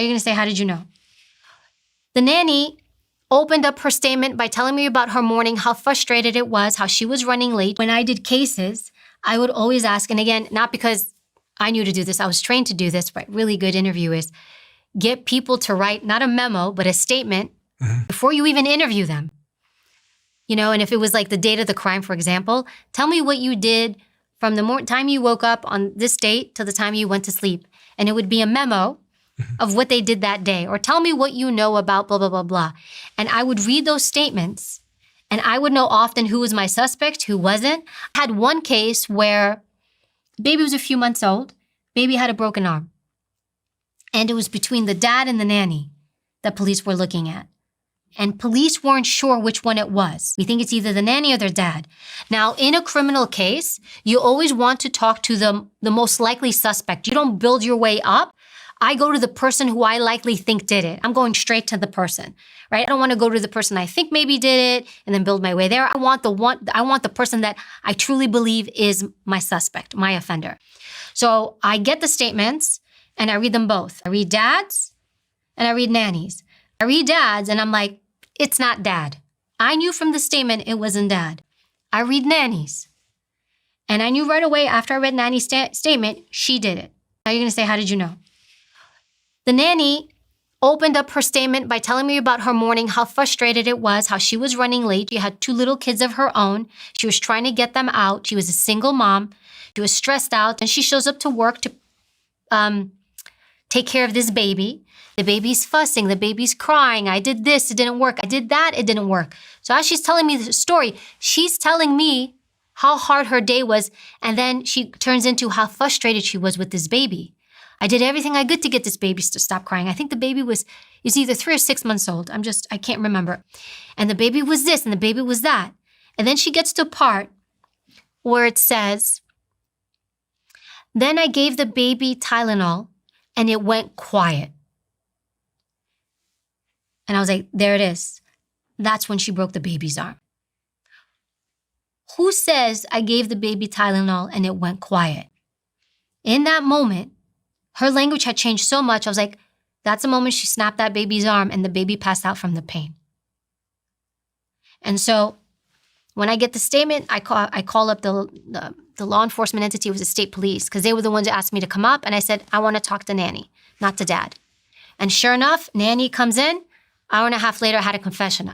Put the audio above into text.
you're going to say, how did you know? The nanny opened up her statement by telling me about her morning, how frustrated it was, how she was running late. When I did cases, I would always ask, and again, not because I knew to do this, I was trained to do this, but really good interview is get people to write, not a memo, but a statement before you even interview them. You know, and if it was like the date of the crime, for example, tell me what you did from the time you woke up on this date to the time you went to sleep. And it would be a memo of what they did that day. Or tell me what you know about blah, blah, blah, blah. And I would read those statements and I would know often who was my suspect, who wasn't. I had one case where baby was a few months old. Baby had a broken arm. And it was between the dad and the nanny that police were looking at. And police weren't sure which one it was. We think it's either the nanny or their dad. Now, in a criminal case, you always want to talk to the most likely suspect. You don't build your way up. I go to the person who I likely think did it. I'm going straight to the person, right? I don't want to go to the person I think maybe did it and then build my way there. I want the person that I truly believe is my suspect, my offender. So I get the statements and I read them both. I read dad's and I read nanny's. I read dad's and I'm like, it's not dad. I knew from the statement it wasn't dad. I read nanny's. And I knew right away after I read nanny's statement, she did it. Now you're going to say, how did you know? The nanny opened up her statement by telling me about her morning, how frustrated it was, how she was running late. She had 2 little kids of her own. She was trying to get them out. She was a single mom. She was stressed out. And she shows up to work to take care of this baby. The baby's fussing, the baby's crying. I did this, it didn't work. I did that, it didn't work. So as she's telling me the story, she's telling me how hard her day was. And then she turns into how frustrated she was with this baby. I did everything I could to get this baby to stop crying. I think the baby is either 3 or 6 months old. I can't remember. And the baby was this and the baby was that. And then she gets to a part where it says, then I gave the baby Tylenol and it went quiet. And I was like, there it is. That's when she broke the baby's arm. Who says I gave the baby Tylenol and it went quiet? In that moment, her language had changed so much. I was like, that's the moment she snapped that baby's arm and the baby passed out from the pain. And so when I get the statement, I call up the law enforcement entity. It was the state police because they were the ones who asked me to come up. And I said, I want to talk to Nanny, not to Dad. And sure enough, Nanny comes in. Hour and a half later, I had a confession.